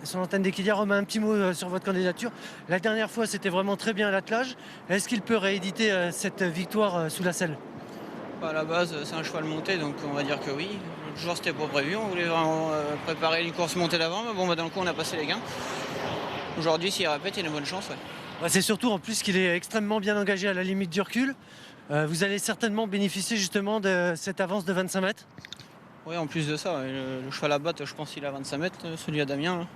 Sur l'antenne d'Equidia, Romain, un petit mot sur votre candidature. La dernière fois, c'était vraiment très bien à l'attelage. Est-ce qu'il peut rééditer cette victoire sous la selle? À la base, c'est un cheval monté, donc on va dire que oui. L'autre jour, c'était pas prévu. On voulait vraiment préparer une course montée d'avant, mais bon, dans le coup, on a passé les gains. Aujourd'hui, s'il répète, il a une bonne chance. Ouais. C'est surtout en plus qu'il est extrêmement bien engagé à la limite du recul. Vous allez certainement bénéficier justement de cette avance de 25 mètres. Oui, en plus de ça, le cheval à battre, je pense qu'il a 25 mètres, celui à Damien. Là.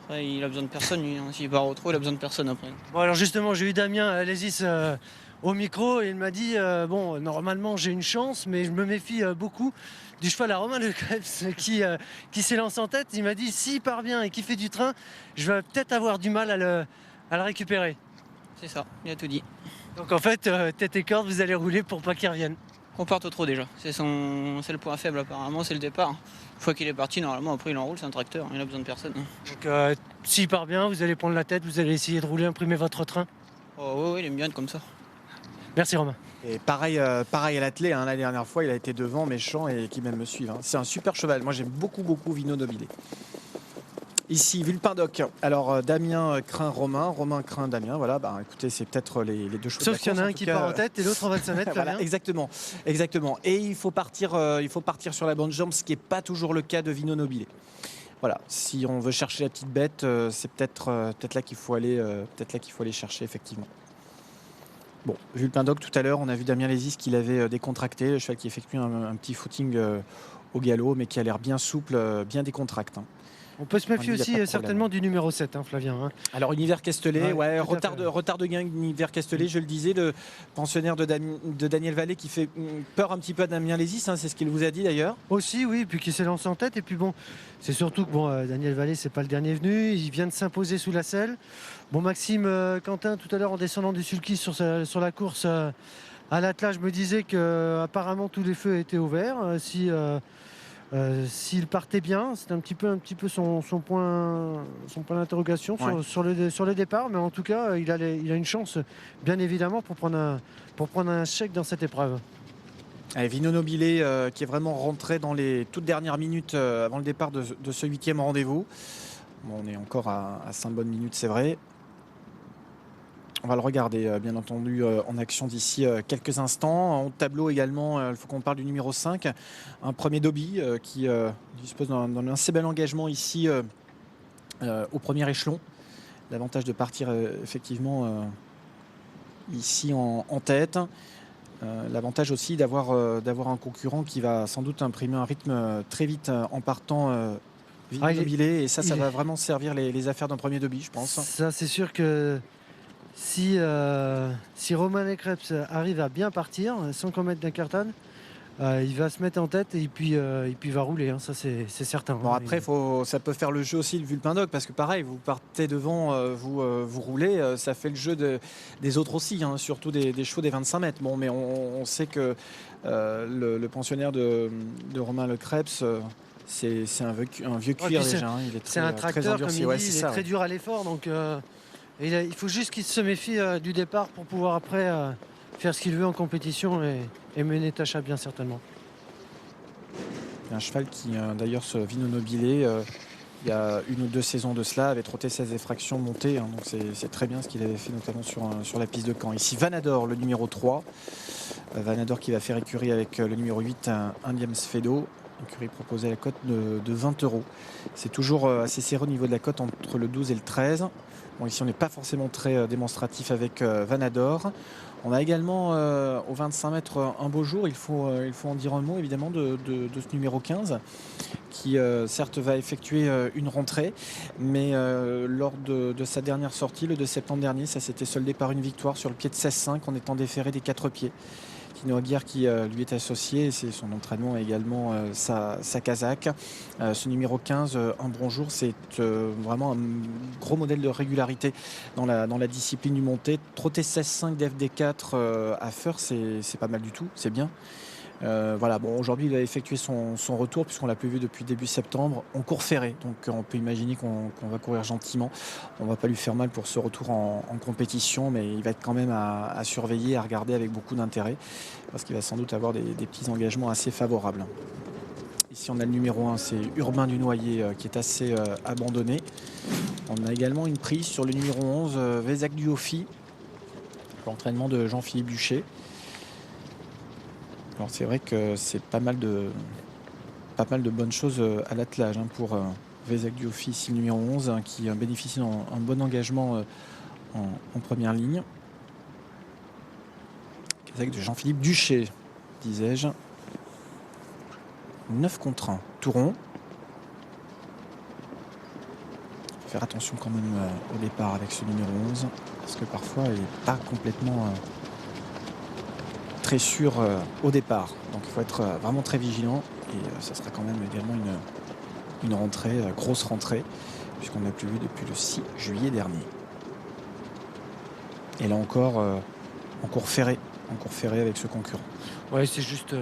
Après, il a besoin de personne, lui. S'il part au trot, il a besoin de personne après. Bon, alors justement, j'ai eu Damien Lézis au micro et il m'a dit bon, normalement j'ai une chance, mais je me méfie beaucoup du cheval à Romain Lecrebs qui s'élance en tête. Il m'a dit s'il part bien et qu'il fait du train, je vais peut-être avoir du mal à le récupérer. C'est ça, il a tout dit. Donc en fait, tête et corde, vous allez rouler pour pas qu'il revienne. Qu'on parte au trot déjà. C'est le point faible apparemment, c'est le départ. Une fois qu'il est parti, normalement, après il enroule, c'est un tracteur, il a besoin de personne. Donc s'il part bien, vous allez prendre la tête, vous allez essayer de rouler, imprimer votre train. Oh oui, il aime bien être comme ça. Merci Romain. Et pareil à l'attelé, la dernière fois, il a été devant, méchant et qui même me suivre. C'est un super cheval. Moi, j'aime beaucoup Vino Nobile. Ici, Vulpindoc. Alors, Damien craint Romain, Romain craint Damien. Voilà, écoutez, c'est peut-être les deux choses. Sauf qu'il y en a un qui part en tête et l'autre en 25 mètres. Voilà, exactement. Et il faut partir sur la bonne jambe, ce qui n'est pas toujours le cas de Vino Nobile. Voilà, si on veut chercher la petite bête, c'est peut-être là qu'il faut aller, chercher effectivement. Bon, Vulpindoc tout à l'heure, on a vu Damien Lézis qui l'avait décontracté, le cheval qui effectue un petit footing au galop, mais qui a l'air bien souple, bien décontracté. On peut se méfier aussi certainement du numéro 7, Flavien. Alors, Univers Castellet, retard de gain Univers Castellet, je le disais, le pensionnaire de Daniel Vallée qui fait peur un petit peu à Damien Lézis, c'est ce qu'il vous a dit d'ailleurs. Aussi, oui, puis qui s'est lancé en tête. Et puis bon, c'est surtout que Daniel Vallée, c'est pas le dernier venu, il vient de s'imposer sous la selle. Bon, Maxime Quentin, tout à l'heure en descendant du sulky sur la course à l'attelage, me disait qu'apparemment tous les feux étaient ouverts. S'il partait bien, c'est un petit peu son point d'interrogation sur le départ, mais en tout cas, il a une chance, bien évidemment, pour prendre un chèque dans cette épreuve. Allez, Vino Nobile qui est vraiment rentré dans les toutes dernières minutes avant le départ de ce 8e rendez-vous. Bon, on est encore à 5 bonnes minutes, c'est vrai. On va le regarder, bien entendu, en action d'ici quelques instants. En tableau également, il faut qu'on parle du numéro 5. Un premier Dobby qui dispose d'un assez bel engagement ici au premier échelon. L'avantage de partir effectivement ici en tête. L'avantage aussi d'avoir un concurrent qui va sans doute imprimer un rythme très vite en partant Nobilé. Et ça va vraiment servir les affaires d'un premier Dobby, je pense. Ça, c'est sûr que si Romain Lecrebs arrive à bien partir, sans qu'on mette d'incartade, il va se mettre en tête et puis il va rouler, ça c'est certain. Bon, après, ça peut faire le jeu aussi de Vulpindoc, parce que pareil, vous partez devant, vous roulez, ça fait le jeu des autres aussi, surtout des chevaux des 25 mètres. Bon, mais on sait que le pensionnaire de Romain Lecrebs, c'est un vieux cuir déjà. C'est un tracteur, comme il dit, il est très dur à l'effort, donc il faut juste qu'il se méfie du départ pour pouvoir après faire ce qu'il veut en compétition et mener tâche à bien certainement. Un cheval qui d'ailleurs ce Vino Nobile, il y a 1 ou 2 saisons de cela, avait trotté 16 effractions montées, donc c'est très bien ce qu'il avait fait notamment sur la piste de Caen. Ici Vanador, le numéro 3. Vanador qui va faire écurie avec le numéro 8, Indiam Sfedo. Écurie proposée à la cote de 20 €. C'est toujours assez serré au niveau de la cote entre le 12 et le 13. Bon, ici on n'est pas forcément très démonstratif avec Vanador. On a également au 25 mètres un beau jour, il faut en dire un mot évidemment de ce numéro 15 qui certes va effectuer une rentrée, mais lors de sa dernière sortie le 2 septembre dernier, ça s'était soldé par une victoire sur le pied de 16,5 en étant déféré des 4 pieds. Tino Aguirre qui lui est associé, c'est son entraînement et également sa casaque. Ce numéro 15, un bon jour, c'est vraiment un gros modèle de régularité dans la discipline du monté. Trotter 16,5 d'FD4 à Feur, c'est pas mal du tout, c'est bien. Voilà, bon, aujourd'hui il a effectué son retour puisqu'on l'a plus vu depuis début septembre en cours ferré, donc on peut imaginer qu'on va courir gentiment. On va pas lui faire mal pour ce retour en compétition, mais il va être quand même à surveiller, à regarder avec beaucoup d'intérêt parce qu'il va sans doute avoir des petits engagements assez favorables. Ici on a le numéro 1, c'est Urbain du Noyer qui est assez abandonné. On a également une prise sur le numéro 11, Vézac du Hoffi, l'entraînement de Jean-Philippe Duché. Alors c'est vrai que c'est pas mal de bonnes choses à l'attelage pour Vézac du Hoffi, ici le numéro 11, qui bénéficie d'un bon engagement en première ligne. Vézac de Jean-Philippe Duché, disais-je. 9 contre 1. Touron. Faut faire attention quand même au départ avec ce numéro 11, parce que parfois il n'est pas complètement très sûr au départ. Donc il faut être vraiment très vigilant, et ça sera quand même également une rentrée, grosse rentrée, puisqu'on n'a plus vu depuis le 6 juillet dernier. Et là encore, en cours ferré avec ce concurrent. Ouais, c'est juste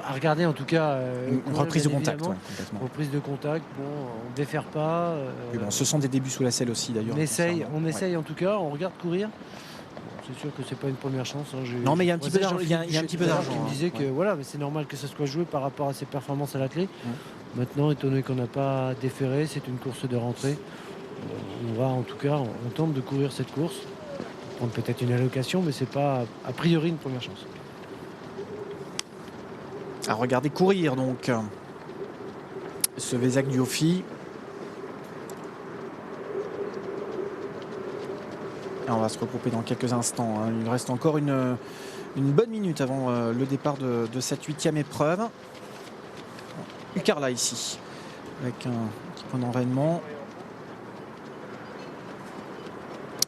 à regarder en tout cas. Une reprise de contact, évidemment. complètement. Reprise de contact, bon, on ne défère pas. Oui, bon, ce sont des débuts sous la selle aussi d'ailleurs. On essaye en tout cas, on regarde courir. C'est sûr que c'est pas une première chance. Non, mais il y a un petit peu d'argent. Il y a un petit peu d'argent. Qui me disait que voilà, mais c'est normal que ça soit joué par rapport à ses performances à la clé. Maintenant, étant donné qu'on n'a pas déféré, c'est une course de rentrée. On va en tout cas, on tente de courir cette course. Prendre peut-être une allocation, mais c'est pas a priori une première chance. À regarder courir donc ce Vézac du Hoffi. Et on va se regrouper dans quelques instants. Il reste encore une bonne minute avant le départ de cette 8e épreuve. Ucarla ici, avec un petit point d'enraînement.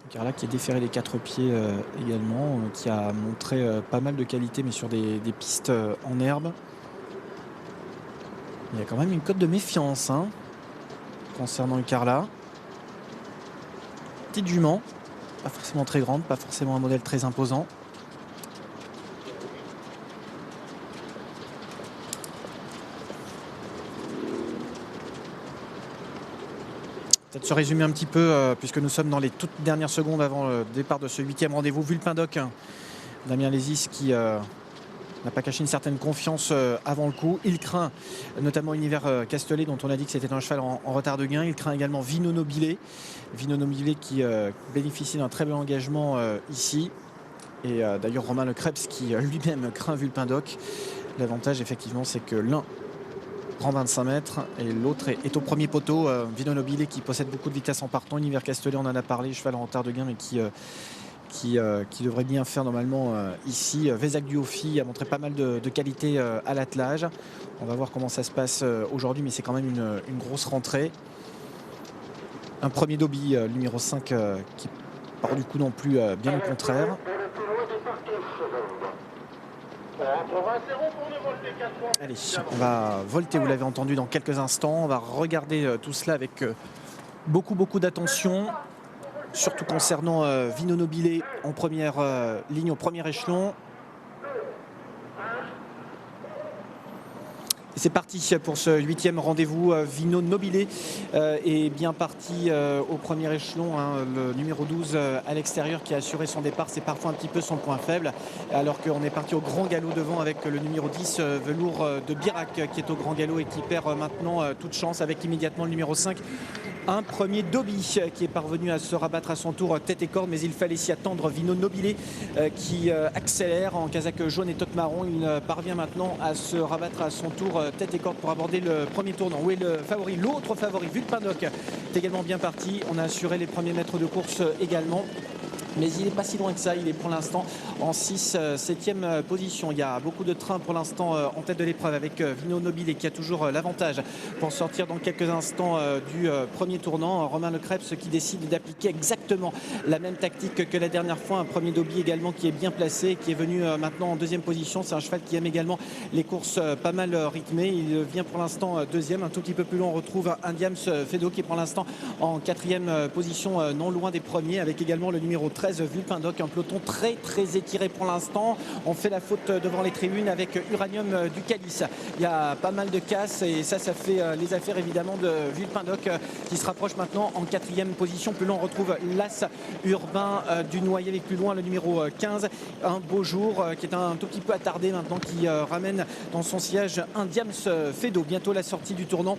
Ucarla qui a déféré les 4 pieds également, qui a montré pas mal de qualité, mais sur des pistes en herbe. Il y a quand même une cote de méfiance concernant Ucarla. Petite jument, pas forcément très grande, pas forcément un modèle très imposant. Peut-être se résumer un petit peu, puisque nous sommes dans les toutes dernières secondes avant le départ de ce 8e rendez-vous. Vulpindoc, Damien Lézis qui n'a pas caché une certaine confiance avant le coup. Il craint notamment Univers Castellet, dont on a dit que c'était un cheval en retard de gain. Il craint également Vino Nobilé. Vino Nobilé qui bénéficie d'un très bel engagement ici. Et d'ailleurs Romain Le Krebs qui lui-même craint Vulpindoc. L'avantage effectivement, c'est que l'un prend 25 mètres et l'autre est au premier poteau. Vino Nobilé qui possède beaucoup de vitesse en partant. Univers Castellet, on en a parlé, cheval en retard de gain, mais qui devrait bien faire normalement ici. Vézac du Hoffi a montré pas mal de qualité à l'attelage. On va voir comment ça se passe aujourd'hui, mais c'est quand même une grosse rentrée. Un premier Dobby, numéro 5, qui part du coup non plus, bien au contraire. Allez, on va volter, vous l'avez entendu, dans quelques instants. On va regarder tout cela avec beaucoup d'attention. Surtout concernant Vino Nobilé en première ligne, au premier échelon. C'est parti pour ce 8e rendez-vous. Vino Nobilé est bien parti au premier échelon. Le numéro 12 à l'extérieur qui a assuré son départ, c'est parfois un petit peu son point faible. Alors qu'on est parti au grand galop devant avec le numéro 10 Velours de Birac qui est au grand galop et qui perd maintenant toute chance avec immédiatement le numéro 5. Un premier Dobby qui est parvenu à se rabattre à son tour tête et corde, mais il fallait s'y attendre. Vino Nobilé qui accélère en casaque jaune et toque marron. Il parvient maintenant à se rabattre à son tour tête et corde pour aborder le premier tournant. Où est le favori? L'autre favori, Vulpindoc, est également bien parti. On a assuré les premiers mètres de course également. Mais il n'est pas si loin que ça, il est pour l'instant en 7e position. Il y a beaucoup de trains pour l'instant en tête de l'épreuve avec Vino Nobilé qui a toujours l'avantage pour sortir dans quelques instants du premier tournant. Romain Le Krebs qui décide d'appliquer exactement la même tactique que la dernière fois. Un premier Dobby également qui est bien placé, qui est venu maintenant en 2e position. C'est un cheval qui aime également les courses pas mal rythmées. Il vient pour l'instant 2e. Un tout petit peu plus loin, on retrouve un Diams Fedo qui est pour l'instant en 4e position, non loin des premiers, avec également le numéro 13 13 Vulpindoc, un peloton très très étiré pour l'instant. On fait la faute devant les tribunes avec Uranium du Calice. Il y a pas mal de casse et ça fait les affaires évidemment de Vulpindoc qui se rapproche maintenant en 4e position. Plus loin on retrouve l'As Urbain du Noyer avec plus loin le numéro 15, un beau jour qui est un tout petit peu attardé maintenant, qui ramène dans son sillage un Diams Fedo. Bientôt la sortie du tournant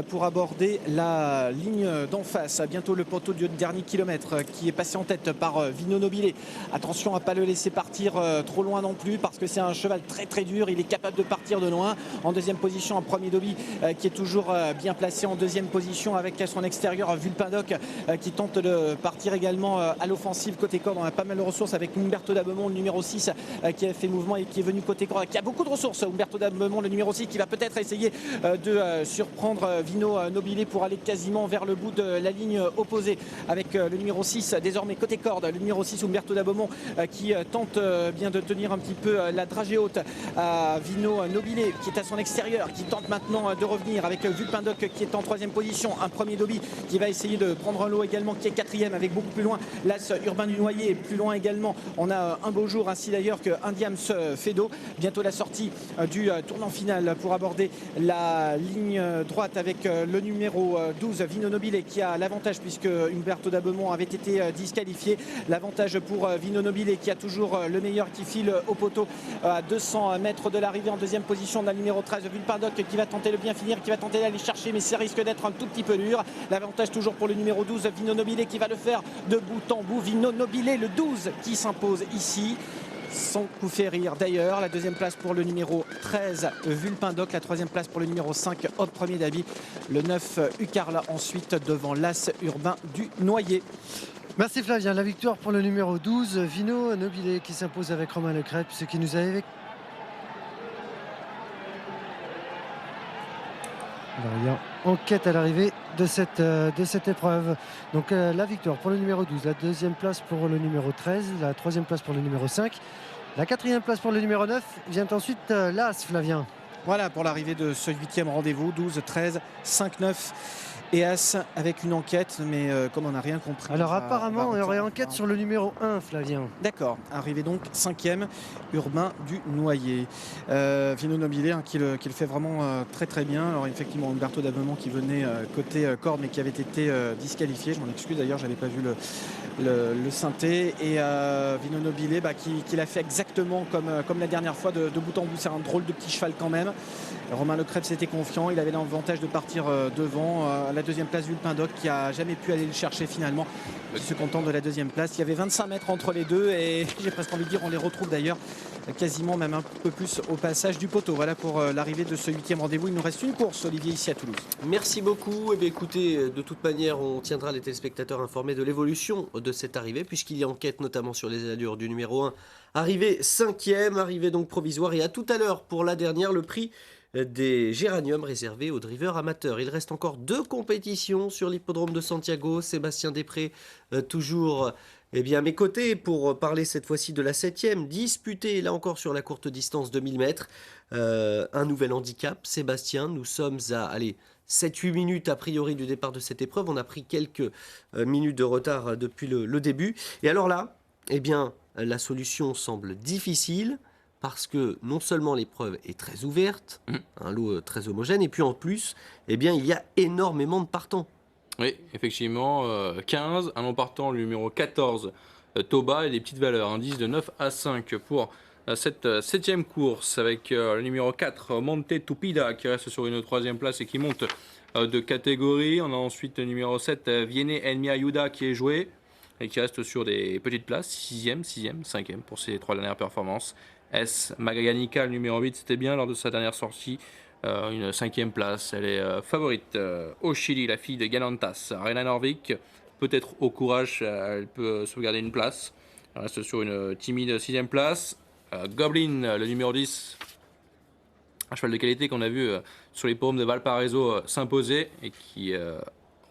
pour aborder la ligne d'en face. Bientôt le poteau du dernier kilomètre qui est passé en tête par Vino Nobile. Attention à ne pas le laisser partir trop loin non plus parce que c'est un cheval très très dur. Il est capable de partir de loin. En 2e position, un premier Dobby qui est toujours bien placé en 2e position avec à son extérieur Vulpindoc qui tente de partir également à l'offensive côté corde. On a pas mal de ressources avec Umberto Dabemont, le numéro 6 qui a fait mouvement et qui est venu côté corde, qui a beaucoup de ressources. Umberto Dabemont, le numéro 6, qui va peut-être essayer de surprendre Vino Nobile pour aller quasiment vers le bout de la ligne opposée avec le numéro 6 désormais côté corde. Le numéro 6 Umberto Dabemont qui tente bien de tenir un petit peu la dragée haute à Vino Nobile qui est à son extérieur, qui tente maintenant de revenir avec Vulpindoc qui est en 3e position. Un premier Dobby qui va essayer de prendre un lot également, qui est 4e avec beaucoup plus loin l'As Urbain du Noyer. Et plus loin également on a un beau jour, ainsi d'ailleurs qu'un Diams Fedo. Bientôt la sortie du tournant final pour aborder la ligne droite avec le numéro 12 Vino Nobile qui a l'avantage puisque Umberto Dabemont avait été disqualifié. L'avantage pour Vino Nobile qui a toujours le meilleur, qui file au poteau à 200 mètres de l'arrivée. En 2e position de la numéro 13 Vulpindoc qui va tenter le bien finir, qui va tenter d'aller chercher, mais ça risque d'être un tout petit peu dur. L'avantage toujours pour le numéro 12 Vino Nobile qui va le faire de bout en bout. Vino Nobile, le 12 qui s'impose ici sans coup fait rire d'ailleurs. La 2e place pour le numéro 13 Vulpindoc, la 3e place pour le numéro 5 Hop Premier David, le 9 Ucarla ensuite devant l'As Urbain du Noyer. Merci Flavien. La victoire pour le numéro 12 Vino Nobile qui s'impose avec Romain Lecrêpe, ce qui nous avait... Enquête à l'arrivée de cette épreuve. Donc la victoire pour le numéro 12, la 2e place pour le numéro 13, la 3e place pour le numéro 5, la 4e place pour le numéro 9. Vient ensuite l'As, Flavien. Voilà pour l'arrivée de ce 8e rendez-vous, 12, 13, 5, 9 et As avec une enquête, mais comme on n'a rien compris. Alors apparemment il y aurait enquête sur le numéro 1, Flavien. D'accord, arrivé donc 5e Urbain du Noyer. Vino Nobile qui le fait vraiment très très bien. Alors effectivement Umberto Dabemont qui venait côté corde mais qui avait été disqualifié. Je m'en excuse d'ailleurs, j'avais pas vu le synthé. Et Vino Nobile qui l'a fait exactement comme la dernière fois de bout en bout. C'est un drôle de petit cheval quand même. Romain Lecrêpe s'était confiant, il avait l'avantage de partir devant. La 2e place Vulpindoc qui a jamais pu aller le chercher finalement, qui se contente de la 2e place. Il y avait 25 mètres entre les deux et j'ai presque envie de dire on les retrouve d'ailleurs quasiment même un peu plus au passage du poteau. Voilà pour l'arrivée de ce 8e rendez-vous. Il nous reste une course, Olivier, ici à Toulouse. Merci beaucoup. Eh bien, écoutez, de toute manière, on tiendra les téléspectateurs informés de l'évolution de cette arrivée, puisqu'il y a enquête notamment sur les allures du numéro 1. Arrivée 5e, arrivée donc provisoire. Et à tout à l'heure pour la dernière, le prix des géraniums réservés aux drivers amateurs. Il reste encore 2 compétitions sur l'hippodrome de Santiago. Sébastien Després, toujours à mes côtés pour parler cette fois-ci de la 7e, disputée là encore sur la courte distance de 1000 mètres. Un nouvel handicap, Sébastien, nous sommes à 7-8 minutes a priori du départ de cette épreuve. On a pris quelques minutes de retard depuis le début. Et alors là, la solution semble difficile. Parce que non seulement l'épreuve est très ouverte, un lot très homogène, et puis en plus, il y a énormément de partants. Oui, effectivement, 15, un non partant, le numéro 14, Toba, et des petites valeurs, indice de 9 à 5 pour cette 7e course, avec le numéro 4, Monte Tupida, qui reste sur une 3e place et qui monte de catégorie. On a ensuite le numéro 7, Viene Elmi Ayuda, qui est joué, et qui reste sur des petites places, 6e, 5e pour ses 3 dernières performances. S. Magayanica, le numéro 8, c'était bien lors de sa dernière sortie. Une 5e place. Elle est favorite au Chili, la fille de Galantas. Rena Norvik, peut-être au courage, elle peut sauvegarder une place. Elle reste sur une timide 6e place. Goblin, le numéro 10, un cheval de qualité qu'on a vu sur les paumes de Valparaiso s'imposer et qui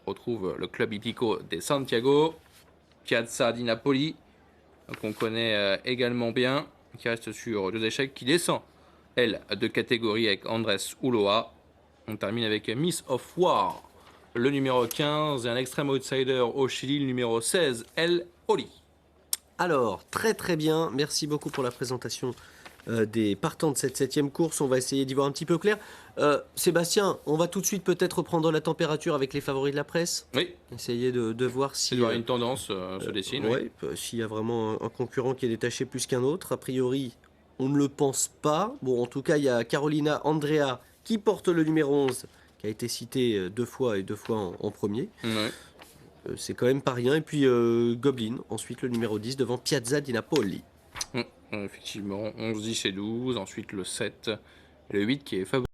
retrouve le club hippico de Santiago. Piazza di Napoli, qu'on connaît également bien, qui reste sur 2 échecs, qui descend, elle, de catégorie avec Andrés Ulloa. On termine avec Miss of War, le numéro 15, et un extrême outsider au Chili, le numéro 16, El Oli. Alors, très très bien, merci beaucoup pour la présentation des partants de cette 7e course. On va essayer d'y voir un petit peu clair. Sébastien, on va tout de suite peut-être reprendre la température avec les favoris de la presse. Oui, Essayer de voir si... il y aura une tendance se dessine. Oui. ouais, s'il y a vraiment un concurrent qui est détaché plus qu'un autre. A priori, on ne le pense pas. Bon, en tout cas, il y a Carolina Andrea qui porte le numéro 11, qui a été cité 2 fois et 2 fois en premier. Ouais. C'est quand même pas rien. Et puis Goblin, ensuite le numéro 10 devant Piazza di Napoli. Effectivement, 11, 10 et 12. Ensuite le 7 et le 8 qui est favori.